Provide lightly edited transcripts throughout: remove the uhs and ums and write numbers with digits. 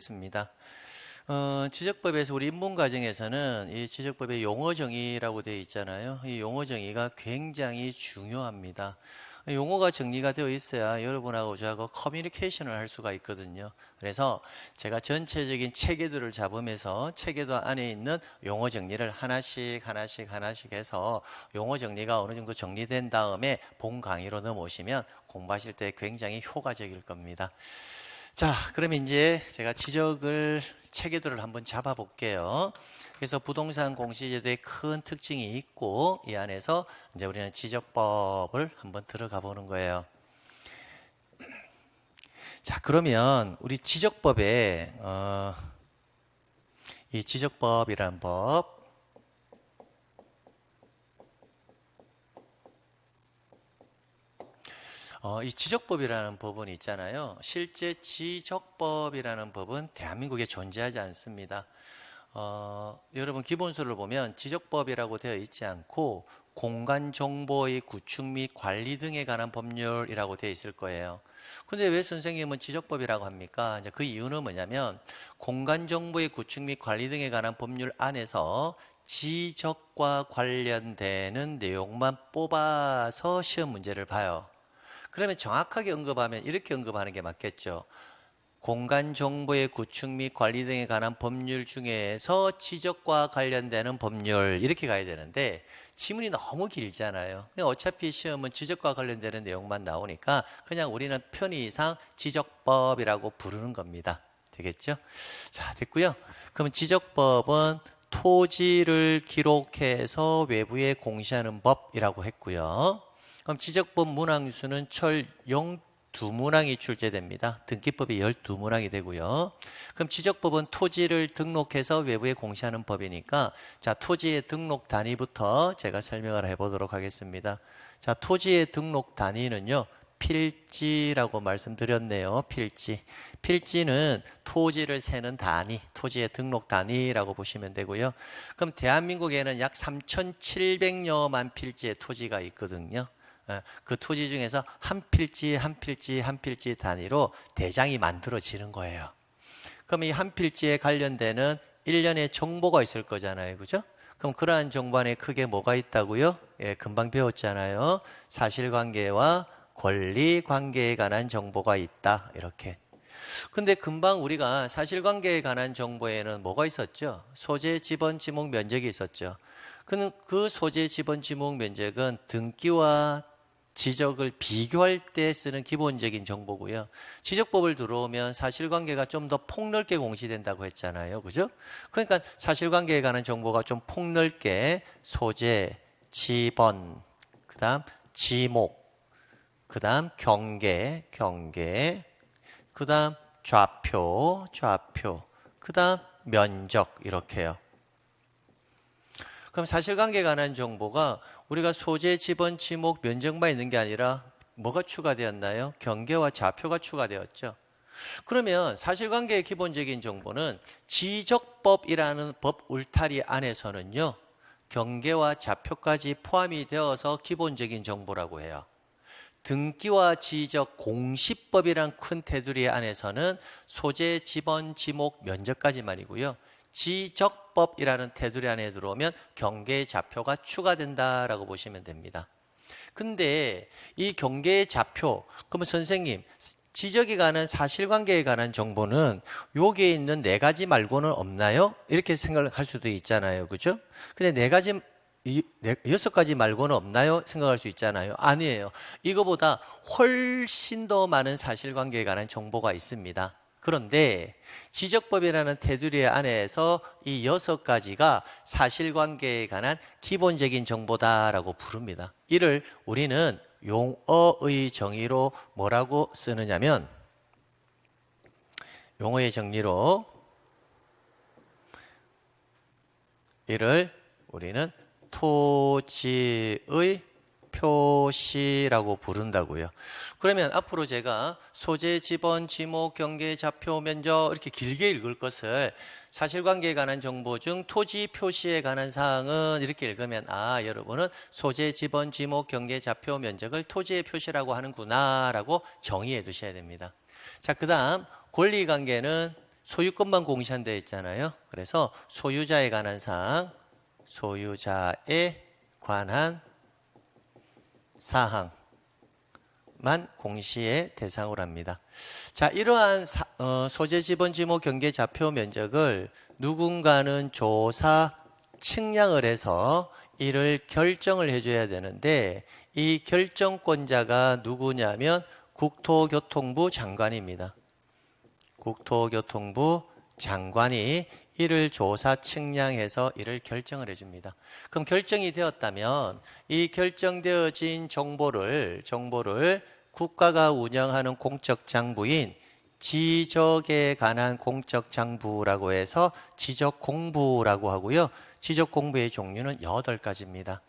하겠습니다. 지적법에서 우리 인문과정에서는 이 지적법의 용어 정의라고 되어 있잖아요. 이 용어 정의가 굉장히 중요합니다. 용어가 정리가 되어 있어야 여러분하고 저하고 커뮤니케이션을 할 수가 있거든요. 그래서 제가 전체적인 체계들을 잡으면서 체계도 안에 있는 용어 정리를 하나씩 해서 용어 정리가 어느 정도 정리된 다음에 본 강의로 넘어오시면 공부하실 때 굉장히 효과적일 겁니다. 자, 그러면 이제 제가 지적을 체계들을 한번 잡아 볼게요. 그래서 부동산 공시제도의 큰 특징이 있고 이 안에서 이제 우리는 지적법을 한번 들어가 보는 거예요. 자, 그러면 우리 지적법에 이 지적법이라는 법, 이 지적법이라는 법은 있잖아요. 실제 지적법이라는 법은 대한민국에 존재하지 않습니다. 여러분 기본서를 보면 지적법이라고 되어 있지 않고 공간정보의 구축 및 관리 등에 관한 법률이라고 되어 있을 거예요. 근데 왜 선생님은 지적법이라고 합니까? 이제 그 이유는 뭐냐면 공간정보의 구축 및 관리 등에 관한 법률 안에서 지적과 관련되는 내용만 뽑아서 시험 문제를 봐요. 그러면 정확하게 언급하면 이렇게 언급하는 게 맞겠죠. 공간 정보의 구축 및 관리 등에 관한 법률 중에서 지적과 관련되는 법률 이렇게 가야 되는데 지문이 너무 길잖아요. 어차피 시험은 지적과 관련되는 내용만 나오니까 그냥 우리는 편의상 지적법이라고 부르는 겁니다. 되겠죠? 자, 됐고요. 그럼 지적법은 토지를 기록해서 외부에 공시하는 법이라고 했고요. 그럼 지적법 문항수는 철 02문항이 출제됩니다. 등기법이 12문항이 되고요. 그럼 지적법은 토지를 등록해서 외부에 공시하는 법이니까 자, 토지의 등록 단위부터 제가 설명을 해보도록 하겠습니다. 자, 토지의 등록 단위는요. 필지라고 말씀드렸네요. 필지. 필지는 토지를 세는 단위, 토지의 등록 단위라고 보시면 되고요. 그럼 대한민국에는 약 3,700여만 필지의 토지가 있거든요. 그 토지 중에서 한 필지 단위로 대장이 만들어지는 거예요. 그럼 이 한 필지에 관련되는 일련의 정보가 있을 거잖아요. 그죠? 그럼 그러한 정보 안에 크게 뭐가 있다고요? 예, 금방 배웠잖아요. 사실관계와 권리관계에 관한 정보가 있다. 이렇게. 근데 금방 우리가 사실관계에 관한 정보에는 뭐가 있었죠? 소재, 지번, 지목, 면적이 있었죠. 그 소재, 지번, 지목, 면적은 등기와 지적을 비교할 때 쓰는 기본적인 정보고요. 지적법을 들어오면 사실관계가 좀 더 폭넓게 공시된다고 했잖아요. 그죠? 그러니까 사실관계에 관한 정보가 좀 폭넓게 소재, 지번, 그 다음 지목, 그 다음 경계, 그 다음 좌표, 그 다음 면적 이렇게요. 그럼 사실관계에 관한 정보가 우리가 소재, 지번, 지목, 면적만 있는 게 아니라 뭐가 추가되었나요? 경계와 좌표가 추가되었죠. 그러면 사실관계의 기본적인 정보는 지적법이라는 법 울타리 안에서는요. 경계와 좌표까지 포함이 되어서 기본적인 정보라고 해요. 등기와 지적 공시법이란 큰 테두리 안에서는 소재, 지번, 지목, 면적까지 말이고요. 지적법이라는 테두리 안에 들어오면 경계의 좌표가 추가된다라고 보시면 됩니다. 근데 이 경계의 좌표, 그러면 선생님 지적에 관한 사실관계에 관한 정보는 여기에 있는 네 가지 말고는 없나요? 이렇게 생각할 수도 있잖아요. 그죠? 근데 네 가지 여섯 가지 말고는 없나요? 생각할 수 있잖아요. 아니에요. 이거보다 훨씬 더 많은 사실관계에 관한 정보가 있습니다. 그런데 지적법이라는 테두리 안에서 이 6가지가 사실관계에 관한 기본적인 정보다라고 부릅니다. 이를 우리는 용어의 정의로 뭐라고 쓰느냐면 용어의 정리로 이를 우리는 토지의 표시라고 부른다고요. 그러면 앞으로 제가 소재, 지번, 지목, 경계, 좌표, 면적 이렇게 길게 읽을 것을 사실관계에 관한 정보 중 토지 표시에 관한 사항은 이렇게 읽으면 아, 여러분은 소재, 지번, 지목, 경계, 좌표, 면적을 토지의 표시라고 하는구나 라고 정의해 두셔야 됩니다. 자, 그 다음 권리관계는 소유권만 공시한다 했잖아요. 그래서 소유자에 관한 사항, 소유자에 관한 사항만 공시의 대상으로 합니다. 자, 이러한 소재 지번 지목 경계 좌표 면적을 누군가는 조사 측량을 해서 이를 결정을 해줘야 되는데 이 결정권자가 누구냐면 국토교통부 장관입니다. 국토교통부 장관이 이를 조사 측량해서 이를 결정을 해줍니다. 그럼 결정이 되었다면 이 결정되어진 정보를 국가가 운영하는 공적 장부인 지적에 관한 공적 장부라고 해서 지적 공부라고 하고요. 지적 공부의 종류는 8가지입니다.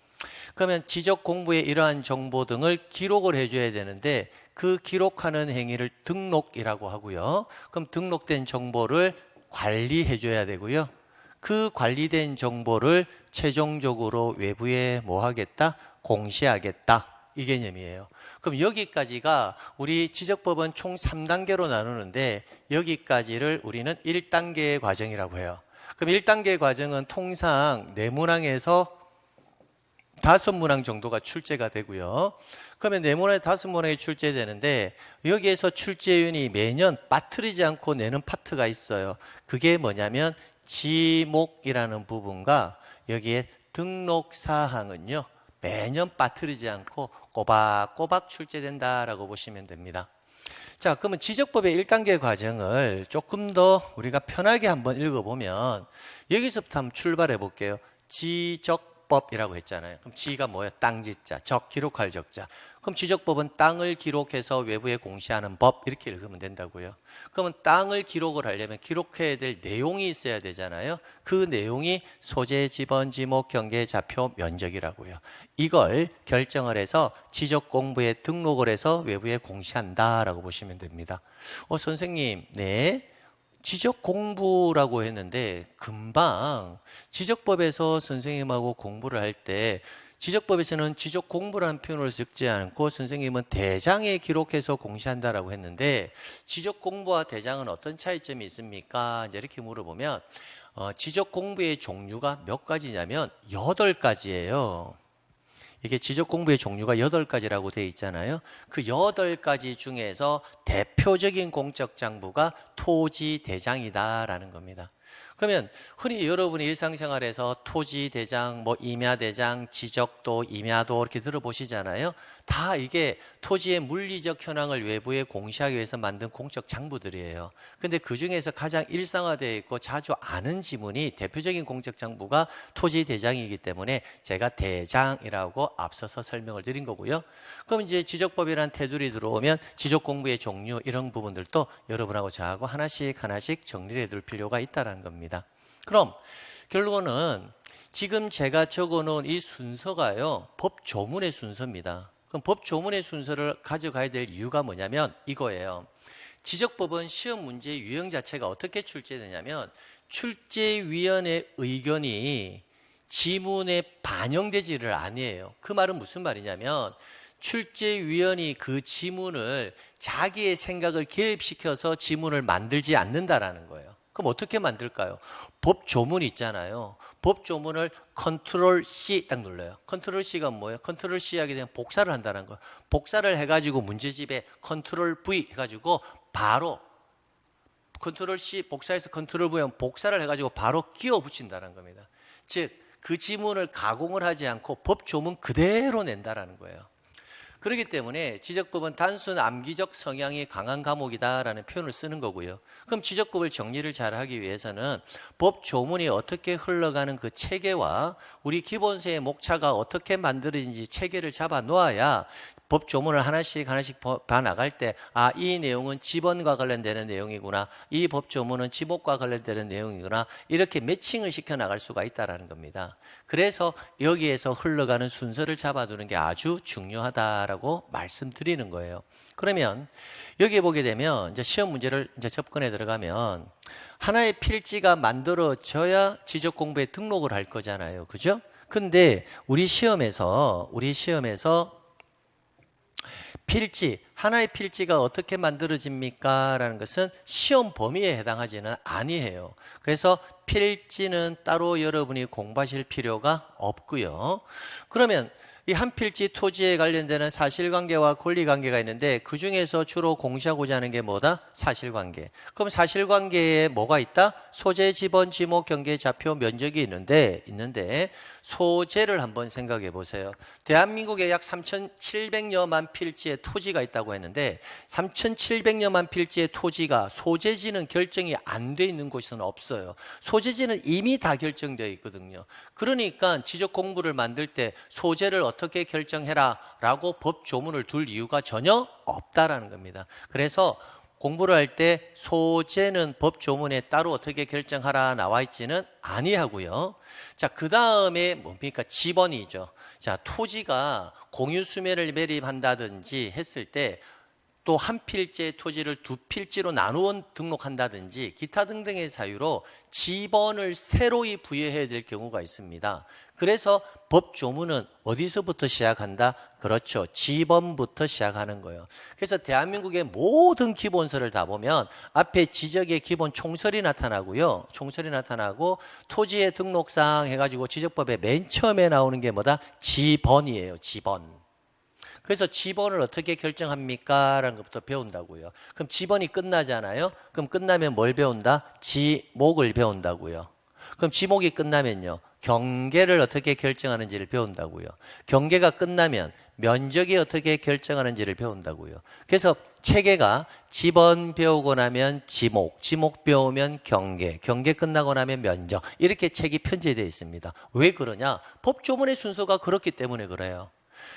그러면 지적 공부의 이러한 정보 등을 기록을 해줘야 되는데 그 기록하는 행위를 등록이라고 하고요. 그럼 등록된 정보를 관리해줘야 되고요. 그 관리된 정보를 최종적으로 외부에 뭐 하겠다? 공시하겠다. 이 개념이에요. 그럼 여기까지가 우리 지적법은 총 3단계로 나누는데 여기까지를 우리는 1단계의 과정이라고 해요. 그럼 1단계 과정은 통상 4문항에서 5문항 정도가 출제가 되고요. 그러면 4문항에 5문항이 출제되는데 여기에서 출제위원이 매년 빠뜨리지 않고 내는 파트가 있어요. 그게 뭐냐면 지목이라는 부분과 여기에 등록사항은요. 매년 빠뜨리지 않고 꼬박꼬박 출제된다라고 보시면 됩니다. 자, 그러면 지적법의 1단계 과정을 조금 더 우리가 편하게 한번 읽어보면 여기서부터 한번 출발해 볼게요. 지적법이라고 했잖아요. 그럼 지가 뭐예요? 땅지자, 적, 기록할 적자. 그럼 지적법은 땅을 기록해서 외부에 공시하는 법 이렇게 읽으면 된다고요. 그러면 땅을 기록을 하려면 기록해야 될 내용이 있어야 되잖아요. 그 내용이 소재, 지번, 지목, 경계, 좌표, 면적이라고요. 이걸 결정을 해서 지적 공부에 등록을 해서 외부에 공시한다라고 보시면 됩니다. 선생님, 네. 지적 공부라고 했는데 금방 지적법에서 선생님하고 공부를 할 때 지적법에서는 지적 공부라는 표현을 적지 않고 선생님은 대장에 기록해서 공시한다라고 했는데 지적 공부와 대장은 어떤 차이점이 있습니까? 이제 이렇게 물어보면 지적 공부의 종류가 몇 가지냐면 8가지예요. 이게 지적 공부의 종류가 8가지라고 되어 있잖아요. 그 8가지 중에서 대표적인 공적 장부가 토지 대장이다라는 겁니다. 그러면 흔히 여러분이 일상생활에서 토지 대장, 뭐 임야 대장, 지적도, 임야도 이렇게 들어보시잖아요. 다 이게 토지의 물리적 현황을 외부에 공시하기 위해서 만든 공적 장부들이에요. 근데 그 중에서 가장 일상화되어 있고 자주 아는 지문이 대표적인 공적 장부가 토지 대장이기 때문에 제가 대장이라고 앞서서 설명을 드린 거고요. 그럼 이제 지적법이라는 테두리 들어오면 지적 공부의 종류 이런 부분들도 여러분하고 저하고 하나씩 정리를 해둘 필요가 있다는 겁니다. 그럼 결론은 지금 제가 적어놓은 이 순서가요 법조문의 순서입니다. 그럼 법조문의 순서를 가져가야 될 이유가 뭐냐면 이거예요. 지적법은 시험 문제 유형 자체가 어떻게 출제되냐면 출제위원의 의견이 지문에 반영되지를 아니에요. 그 말은 무슨 말이냐면 출제위원이 그 지문을 자기의 생각을 개입시켜서 지문을 만들지 않는다라는 거예요. 그럼 어떻게 만들까요? 법조문 있잖아요. 법조문을 컨트롤 C 딱 눌러요. 컨트롤 C가 뭐예요? 컨트롤 C 하게 되면 복사를 한다는 거예요. 복사를 해가지고 문제집에 컨트롤 V 해가지고 바로 컨트롤 C 복사해서 컨트롤 V 하면 복사를 해가지고 바로 끼워 붙인다는 겁니다. 즉, 그 지문을 가공을 하지 않고 법조문 그대로 낸다라는 거예요. 그렇기 때문에 지적법은 단순 암기적 성향이 강한 과목이다라는 표현을 쓰는 거고요. 그럼 지적법을 정리를 잘하기 위해서는 법 조문이 어떻게 흘러가는 그 체계와 우리 기본서의 목차가 어떻게 만들어진지 체계를 잡아 놓아야 법 조문을 하나씩 봐 나갈 때 이 내용은 지번과 관련되는 내용이구나. 이 법 조문은 지목과 관련되는 내용이구나. 이렇게 매칭을 시켜 나갈 수가 있다라는 겁니다. 그래서 여기에서 흘러가는 순서를 잡아두는 게 아주 중요하다라고 말씀드리는 거예요. 그러면 여기 보게 되면 이제 시험 문제를 이제 접근해 들어가면 하나의 필지가 만들어져야 지적 공부에 등록을 할 거잖아요. 그죠? 근데 우리 시험에서 필지 하나의 필지가 어떻게 만들어집니까? 라는 것은 시험 범위에 해당하지는 아니해요. 그래서 필지는 따로 여러분이 공부하실 필요가 없고요. 그러면 이 한 필지 토지에 관련되는 사실관계와 권리관계가 있는데 그 중에서 주로 공시하고자 하는 게 뭐다? 사실관계. 그럼 사실관계에 뭐가 있다? 소재, 지번, 지목, 경계, 좌표, 면적이 있는데 소재를 한번 생각해 보세요. 대한민국에 약 3,700여만 필지의 토지가 있다고 했는데 3,700여만 필지의 토지가 소재지는 결정이 안 돼 있는 곳은 없어요. 소재지는 이미 다 결정되어 있거든요. 그러니까 지적 공부를 만들 때 소재를 어떻게 결정해라 라고 법 조문을 둘 이유가 전혀 없다라는 겁니다. 그래서 공부를 할 때 소재는 법 조문에 따로 어떻게 결정하라 나와 있지는 아니하고요. 자, 그 다음에 뭡니까? 지번이죠. 자, 토지가 공유 수매를 매립한다든지 했을 때 또 한 필지의 토지를 두 필지로 나누어 등록한다든지 기타 등등의 사유로 지번을 새로이 부여해야 될 경우가 있습니다. 그래서 법 조문은 어디서부터 시작한다? 그렇죠. 지번부터 시작하는 거예요. 그래서 대한민국의 모든 기본서를 다 보면 앞에 지적의 기본 총설이 나타나고요. 총설이 나타나고 토지의 등록사항 해가지고 지적법의 맨 처음에 나오는 게 뭐다? 지번이에요. 지번. 그래서 지번을 어떻게 결정합니까? 라는 것부터 배운다고요. 그럼 지번이 끝나잖아요. 그럼 끝나면 뭘 배운다? 지목을 배운다고요. 그럼 지목이 끝나면요. 경계를 어떻게 결정하는지를 배운다고요. 경계가 끝나면 면적이 어떻게 결정하는지를 배운다고요. 그래서 체계가 지번 배우고 나면 지목, 지목 배우면 경계, 경계 끝나고 나면 면적 이렇게 책이 편제되어 있습니다. 왜 그러냐? 법조문의 순서가 그렇기 때문에 그래요.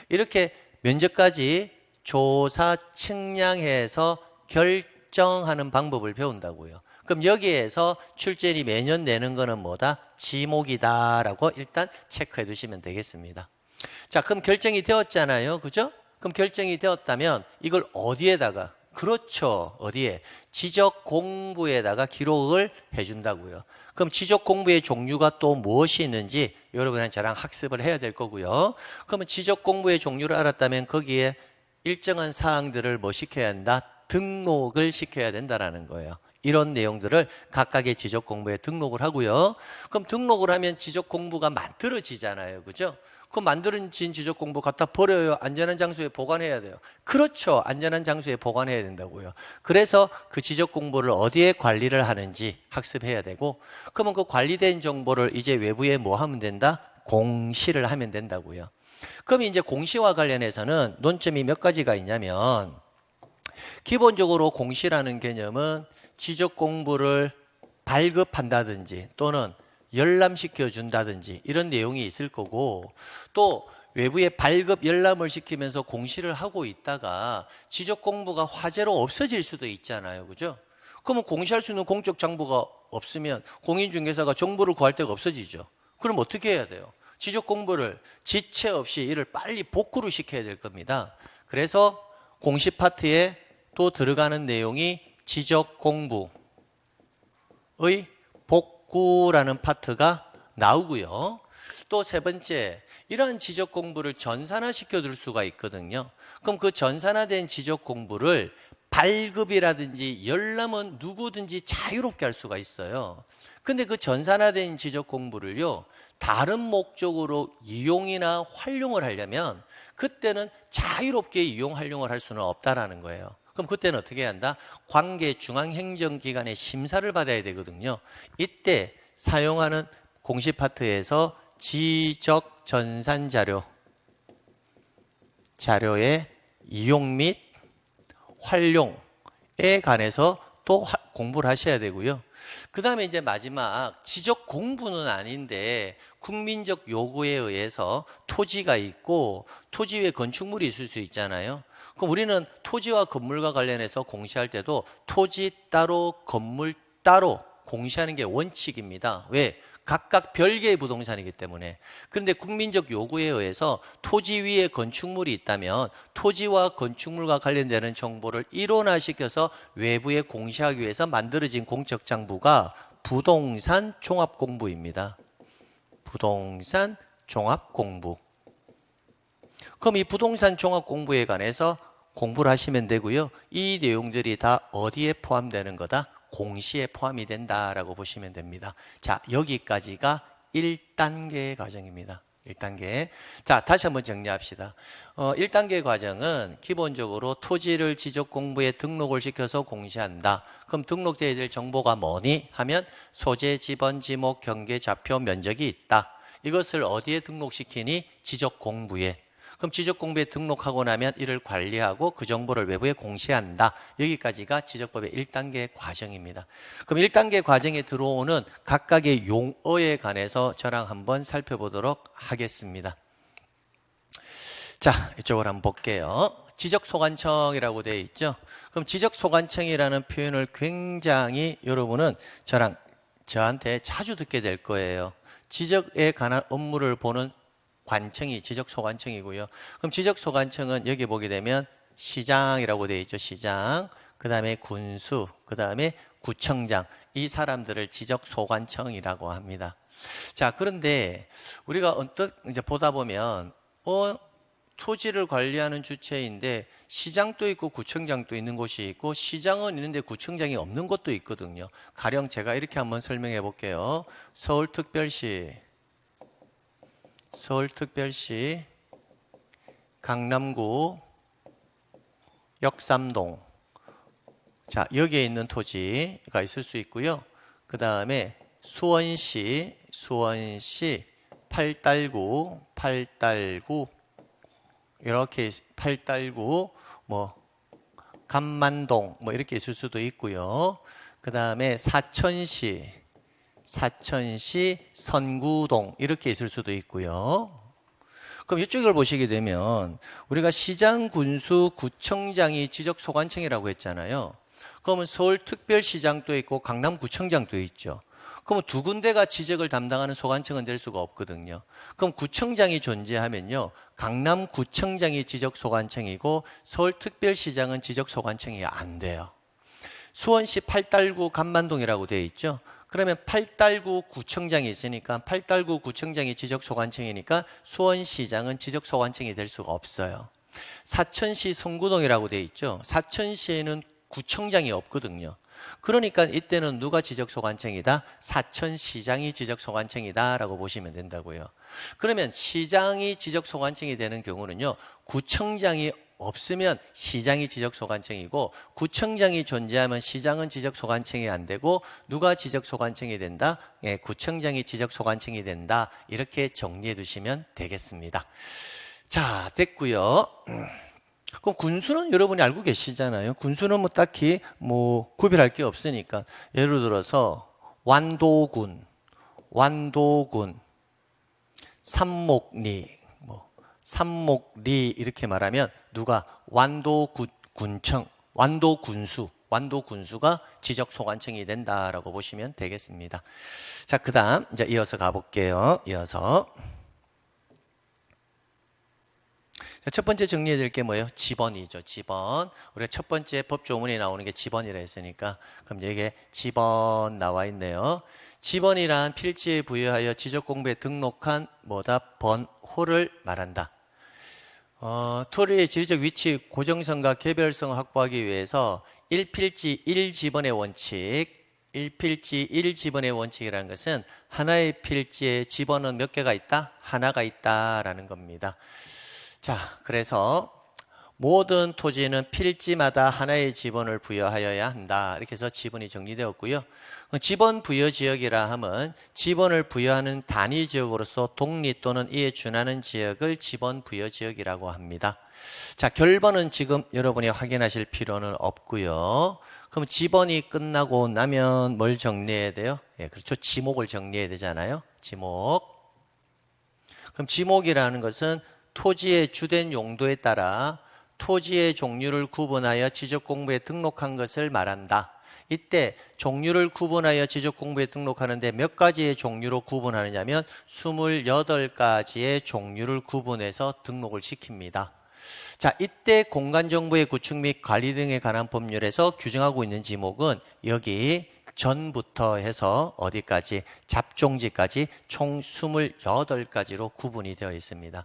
이렇게 면적까지 조사 측량해서 결정하는 방법을 배운다고요. 그럼 여기에서 출제인이 매년 내는 거는 뭐다? 지목이다라고 일단 체크해 두시면 되겠습니다. 자, 그럼 결정이 되었잖아요. 그죠? 그럼 결정이 되었다면 이걸 어디에다가? 그렇죠. 어디에? 지적 공부에다가 기록을 해준다고요. 그럼 지적 공부의 종류가 또 무엇이 있는지 여러분이랑 저랑 학습을 해야 될 거고요. 그러면 지적 공부의 종류를 알았다면 거기에 일정한 사항들을 뭐 시켜야 한다? 등록을 시켜야 된다라는 거예요. 이런 내용들을 각각의 지적 공부에 등록을 하고요. 그럼 등록을 하면 지적 공부가 만들어지잖아요. 그죠? 그 만들어진 지적 공부 갖다 버려요? 안전한 장소에 보관해야 돼요? 그렇죠. 안전한 장소에 보관해야 된다고요. 그래서 그 지적 공부를 어디에 관리를 하는지 학습해야 되고, 그러면 그 관리된 정보를 이제 외부에 뭐 하면 된다? 공시를 하면 된다고요. 그럼 이제 공시와 관련해서는 논점이 몇 가지가 있냐면, 기본적으로 공시라는 개념은 지적 공부를 발급한다든지 또는 열람시켜 준다든지 이런 내용이 있을 거고, 또 외부에 발급 열람을 시키면서 공시를 하고 있다가 지적 공부가 화재로 없어질 수도 있잖아요. 그죠? 그러면 공시할 수 있는 공적 장부가 없으면 공인중개사가 정보를 구할 데가 없어지죠. 그럼 어떻게 해야 돼요? 지적 공부를 지체 없이 이를 빨리 복구를 시켜야 될 겁니다. 그래서 공시 파트에 또 들어가는 내용이 지적 공부의 복구라는 파트가 나오고요. 또 세 번째, 이러한 지적 공부를 전산화 시켜둘 수가 있거든요. 그럼 그 전산화된 지적 공부를 발급이라든지 열람은 누구든지 자유롭게 할 수가 있어요. 근데 그 전산화된 지적 공부를요, 다른 목적으로 이용이나 활용을 하려면 그때는 자유롭게 이용, 활용을 할 수는 없다라는 거예요. 그럼 그때는 어떻게 해야 한다? 관계 중앙행정기관의 심사를 받아야 되거든요. 이때 사용하는 공시 파트에서 지적 전산 자료의 이용 및 활용에 관해서 또 공부를 하셔야 되고요. 그 다음에 이제 마지막 지적 공부는 아닌데 국민적 요구에 의해서 토지가 있고 토지 위에 건축물이 있을 수 있잖아요. 그럼 우리는 토지와 건물과 관련해서 공시할 때도 토지 따로 건물 따로 공시하는 게 원칙입니다. 왜? 각각 별개의 부동산이기 때문에. 그런데 국민적 요구에 의해서 토지 위에 건축물이 있다면 토지와 건축물과 관련되는 정보를 일원화시켜서 외부에 공시하기 위해서 만들어진 공적 장부가 부동산 종합공부입니다. 부동산 종합공부. 그럼 이 부동산 종합공부에 관해서 공부를 하시면 되고요. 이 내용들이 다 어디에 포함되는 거다? 공시에 포함이 된다라고 보시면 됩니다. 자, 여기까지가 1단계 과정입니다. 1단계. 자, 다시 한번 정리합시다. 1단계 과정은 기본적으로 토지를 지적공부에 등록을 시켜서 공시한다. 그럼 등록되어야 될 정보가 뭐니? 하면 소재, 지번, 지목, 경계, 좌표, 면적이 있다. 이것을 어디에 등록시키니? 지적공부에. 그럼 지적공부에 등록하고 나면 이를 관리하고 그 정보를 외부에 공시한다. 여기까지가 지적법의 1단계 과정입니다. 그럼 1단계 과정에 들어오는 각각의 용어에 관해서 저랑 한번 살펴보도록 하겠습니다. 자, 이쪽으로 한번 볼게요. 지적소관청이라고 되어 있죠. 그럼 지적소관청이라는 표현을 굉장히 여러분은 저한테 자주 듣게 될 거예요. 지적에 관한 업무를 보는 관청이 지적소관청이고요. 그럼 지적소관청은 여기 보게 되면 시장이라고 되어 있죠. 시장, 그 다음에 군수, 그 다음에 구청장, 이 사람들을 지적소관청이라고 합니다. 자, 그런데 우리가 언뜻 이제 보다 보면 토지를 관리하는 주체인데 시장도 있고 구청장도 있는 곳이 있고 시장은 있는데 구청장이 없는 곳도 있거든요. 가령 제가 이렇게 한번 설명해 볼게요. 서울특별시, 강남구, 역삼동. 자, 여기에 있는 토지가 있을 수 있고요. 그 다음에 수원시, 팔달구, 이렇게 팔달구, 감만동, 이렇게 있을 수도 있고요. 그 다음에 사천시, 선구동 이렇게 있을 수도 있고요. 그럼 이쪽을 보시게 되면 우리가 시장, 군수, 구청장이 지적소관청이라고 했잖아요. 그러면 서울특별시장도 있고 강남구청장도 있죠. 그러면 두 군데가 지적을 담당하는 소관청은 될 수가 없거든요. 그럼 구청장이 존재하면요, 강남구청장이 지적소관청이고 서울특별시장은 지적소관청이 안 돼요. 수원시 팔달구 감만동이라고 되어 있죠. 그러면 팔달구 구청장이 있으니까 팔달구 구청장이 지적소관청이니까 수원시장은 지적소관청이 될 수가 없어요. 사천시 성구동이라고 되어 있죠. 사천시에는 구청장이 없거든요. 그러니까 이때는 누가 지적소관청이다? 사천시장이 지적소관청이다 라고 보시면 된다고요. 그러면 시장이 지적소관청이 되는 경우는요, 구청장이 없으면 시장이 지적소관청이고 구청장이 존재하면 시장은 지적소관청이 안 되고 누가 지적소관청이 된다? 예, 구청장이 지적소관청이 된다. 이렇게 정리해 두시면 되겠습니다. 자, 됐고요. 그럼 군수는 여러분이 알고 계시잖아요. 군수는 딱히 구별할 게 없으니까 예를 들어서 완도군, 삼목리, 삼목리 이렇게 말하면 누가 완도군수가 지적소관청이 된다라고 보시면 되겠습니다. 자, 그다음 이제 이어서 가볼게요. 첫 번째 정리해 드릴 게 뭐예요? 지번이죠. 지번. 우리가 첫 번째 법조문에 나오는 게 지번이라 했으니까 그럼 여기에 지번 나와 있네요. 지번이란 필지에 부여하여 지적공부에 등록한 번호를 말한다. 토지의 지리적 위치 고정성과 개별성을 확보하기 위해서 1필지 1지번의 원칙, 1필지 1지번의 원칙이라는 것은 하나의 필지에 지번은 몇 개가 있다? 하나가 있다라는 겁니다. 자, 그래서 모든 토지는 필지마다 하나의 지번을 부여하여야 한다. 이렇게 해서 지번이 정리되었고요. 지번 부여 지역이라 하면 지번을 부여하는 단위 지역으로서 독립 또는 이에 준하는 지역을 지번 부여 지역이라고 합니다. 자, 결번은 지금 여러분이 확인하실 필요는 없고요. 그럼 지번이 끝나고 나면 뭘 정리해야 돼요? 예, 그렇죠. 지목을 정리해야 되잖아요. 지목. 그럼 지목이라는 것은 토지의 주된 용도에 따라 토지의 종류를 구분하여 지적공부에 등록한 것을 말한다. 이때 종류를 구분하여 지적공부에 등록하는데 몇 가지의 종류로 구분하느냐면 28가지의 종류를 구분해서 등록을 시킵니다. 자, 이때 공간정보의 구축 및 관리 등에 관한 법률에서 규정하고 있는 지목은 여기 전부터 해서 어디까지? 잡종지까지 총 28가지로 구분이 되어 있습니다.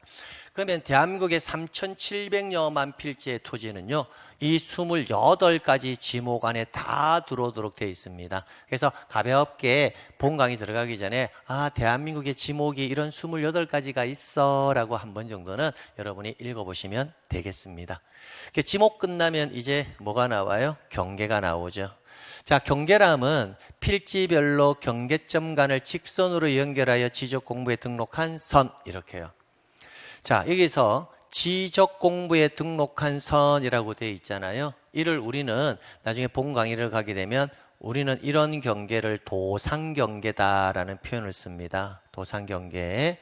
그러면 대한민국의 3,700여만 필지의 토지는요, 이 28가지 지목 안에 다 들어오도록 되어 있습니다. 그래서 가볍게 본 강의 들어가기 전에 대한민국의 지목이 이런 28가지가 있어 라고 한 번 정도는 여러분이 읽어보시면 되겠습니다. 지목 끝나면 이제 뭐가 나와요? 경계가 나오죠. 자, 경계람은 필지별로 경계점 간을 직선으로 연결하여 지적공부에 등록한 선, 이렇게요. 자, 여기서 지적공부에 등록한 선이라고 되어 있잖아요. 이를 우리는 나중에 본 강의를 가게 되면 우리는 이런 경계를 도상경계다라는 표현을 씁니다. 도상경계.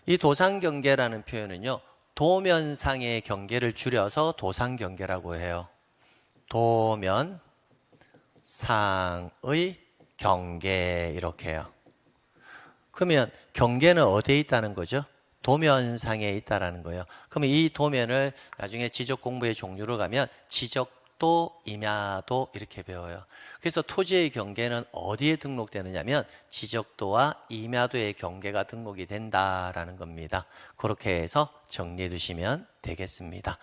이 도상경계라는 표현은요, 도면상의 경계를 줄여서 도상경계라고 해요. 도면 상의 경계, 이렇게 해요. 그러면 경계는 어디에 있다는 거죠? 도면상에 있다라는 거예요. 그러면 이 도면을 나중에 지적 공부의 종류로 가면 지적도, 임야도 이렇게 배워요. 그래서 토지의 경계는 어디에 등록되느냐면 지적도와 임야도의 경계가 등록이 된다라는 겁니다. 그렇게 해서 정리해 두시면 되겠습니다.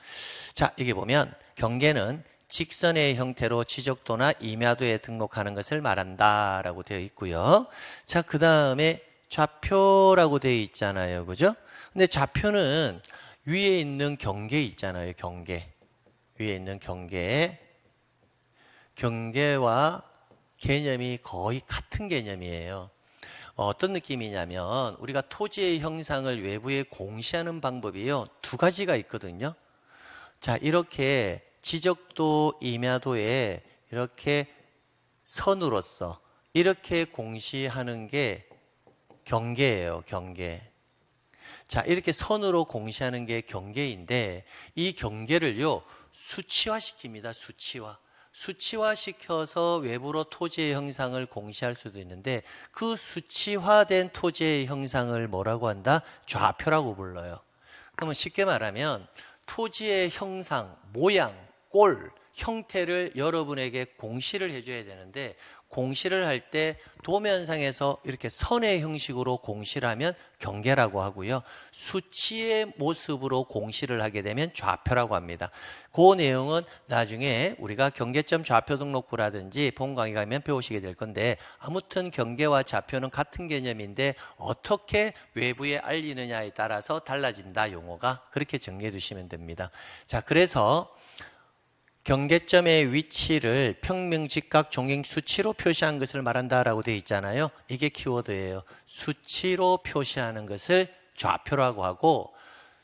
자, 여기 보면 경계는 직선의 형태로 지적도나 임야도에 등록하는 것을 말한다라고 되어 있고요. 자, 그 다음에 좌표라고 되어 있잖아요. 그죠? 근데 좌표는 위에 있는 경계 있잖아요. 경계. 위에 있는 경계와 개념이 거의 같은 개념이에요. 어떤 느낌이냐면 우리가 토지의 형상을 외부에 공시하는 방법이요, 두 가지가 있거든요. 자, 이렇게 지적도, 임야도에 이렇게 선으로서 이렇게 공시하는 게 경계예요. 경계. 자, 이렇게 선으로 공시하는 게 경계인데 이 경계를요, 수치화시킵니다. 수치화시켜서 외부로 토지의 형상을 공시할 수도 있는데 그 수치화된 토지의 형상을 뭐라고 한다? 좌표라고 불러요. 그러면 쉽게 말하면 토지의 형상, 모양, 꼴, 형태를 여러분에게 공시를 해줘야 되는데 공시를 할 때 도면상에서 이렇게 선의 형식으로 공시를 하면 경계라고 하고요. 수치의 모습으로 공시를 하게 되면 좌표라고 합니다. 그 내용은 나중에 우리가 경계점 좌표 등록부라든지 본 강의 가면 배우시게 될 건데 아무튼 경계와 좌표는 같은 개념인데 어떻게 외부에 알리느냐에 따라서 달라진다, 용어가. 그렇게 정리해 두시면 됩니다. 자, 그래서 경계점의 위치를 평면, 직각, 종행, 수치로 표시한 것을 말한다라고 되어 있잖아요. 이게 키워드예요. 수치로 표시하는 것을 좌표라고 하고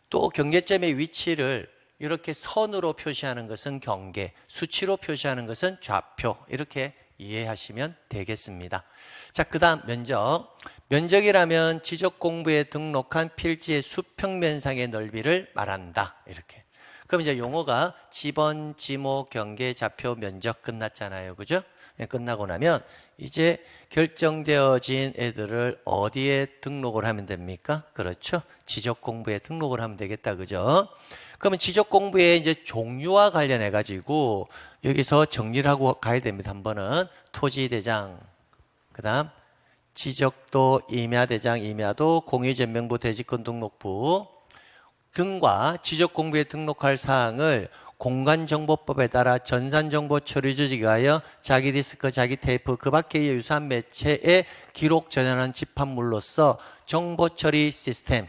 또 경계점의 위치를 이렇게 선으로 표시하는 것은 경계, 수치로 표시하는 것은 좌표, 이렇게 이해하시면 되겠습니다. 자, 그 다음 면적. 면적이라면 지적공부에 등록한 필지의 수평면상의 넓이를 말한다, 이렇게. 그럼 이제 용어가 지번, 지목, 경계, 좌표, 면적 끝났잖아요. 그죠? 끝나고 나면 이제 결정되어진 애들을 어디에 등록을 하면 됩니까? 그렇죠? 지적 공부에 등록을 하면 되겠다. 그죠? 그러면 지적 공부의 이제 종류와 관련해 가지고 여기서 정리를 하고 가야 됩니다. 한 번은 토지대장, 그다음 지적도, 임야대장, 임야도, 공유전명부, 대지권 등록부 등과 지적공부에 등록할 사항을 공간정보법에 따라 전산정보 처리 조직에 하여 자기 디스크, 자기 테이프, 그 밖의 유사한 매체에 기록 저장하는 집합물로서 정보 처리 시스템을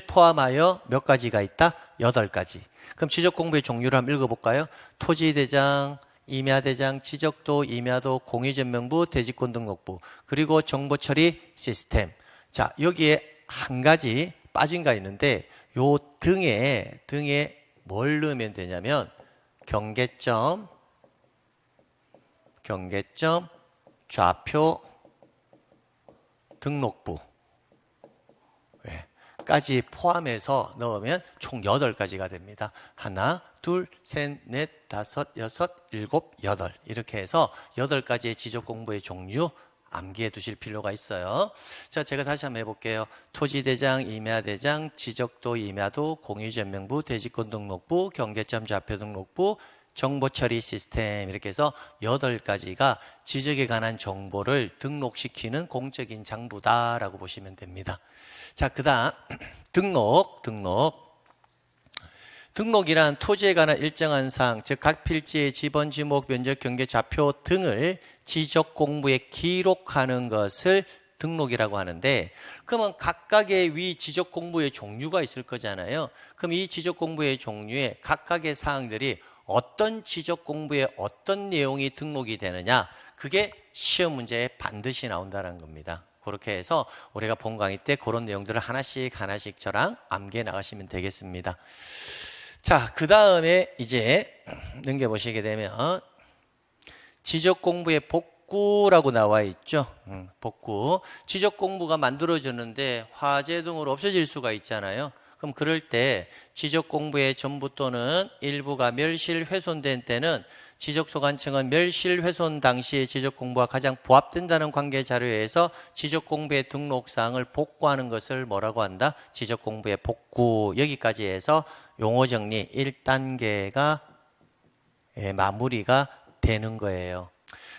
포함하여 몇 가지가 있다? 8가지. 그럼 지적공부의 종류를 한번 읽어볼까요? 토지대장, 임야대장, 지적도, 임야도, 공유전명부, 대지권 등록부, 그리고 정보처리 시스템. 자, 여기에 한 가지 빠진 가 있는데 요 등에 뭘 넣으면 되냐면 경계점, 좌표, 등록부 까지 포함해서 넣으면 총 8가지가 됩니다. 하나, 둘, 셋, 넷, 다섯, 여섯, 일곱, 여덟, 이렇게 해서 8가지의 지적공부의 종류 암기해 두실 필요가 있어요. 자, 제가 다시 한번 해볼게요. 토지대장, 임야대장, 지적도, 임야도, 공유전명부, 대지권 등록부, 경계점 좌표 등록부, 정보 처리 시스템 이렇게 해서 8가지가 지적에 관한 정보를 등록시키는 공적인 장부다라고 보시면 됩니다. 자, 그다음 등록이란 토지에 관한 일정한 사항, 즉 각 필지의 지번, 지목, 면적, 경계, 좌표 등을 지적 공부에 기록하는 것을 등록이라고 하는데, 그러면 각각의 위 지적 공부의 종류가 있을 거잖아요. 그럼 이 지적 공부의 종류에 각각의 사항들이 어떤 지적 공부에 어떤 내용이 등록이 되느냐, 그게 시험 문제에 반드시 나온다는 겁니다. 그렇게 해서 우리가 본 강의 때 그런 내용들을 하나씩 저랑 암기해 나가시면 되겠습니다. 자, 그 다음에 이제 넘겨보시게 되면 지적 공부의 복구라고 나와 있죠. 복구. 지적 공부가 만들어졌는데 화재 등으로 없어질 수가 있잖아요. 그럼 그럴 때 지적 공부의 전부 또는 일부가 멸실 훼손된 때는 지적소관청은 멸실 훼손 당시의 지적 공부와 가장 부합된다는 관계 자료에서 지적 공부의 등록사항을 복구하는 것을 뭐라고 한다? 지적 공부의 복구. 여기까지 해서 용어 정리 1단계가 마무리가 되는 거예요.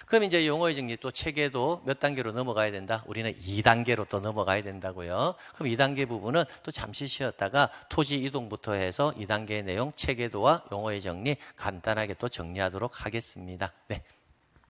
그럼 이제 용어의 정리 또 체계도 몇 단계로 넘어가야 된다? 우리는 2단계로 또 넘어가야 된다고요. 그럼 2단계 부분은 또 잠시 쉬었다가 토지 이동부터 해서 2단계의 내용 체계도와 용어의 정리 간단하게 또 정리하도록 하겠습니다. 네.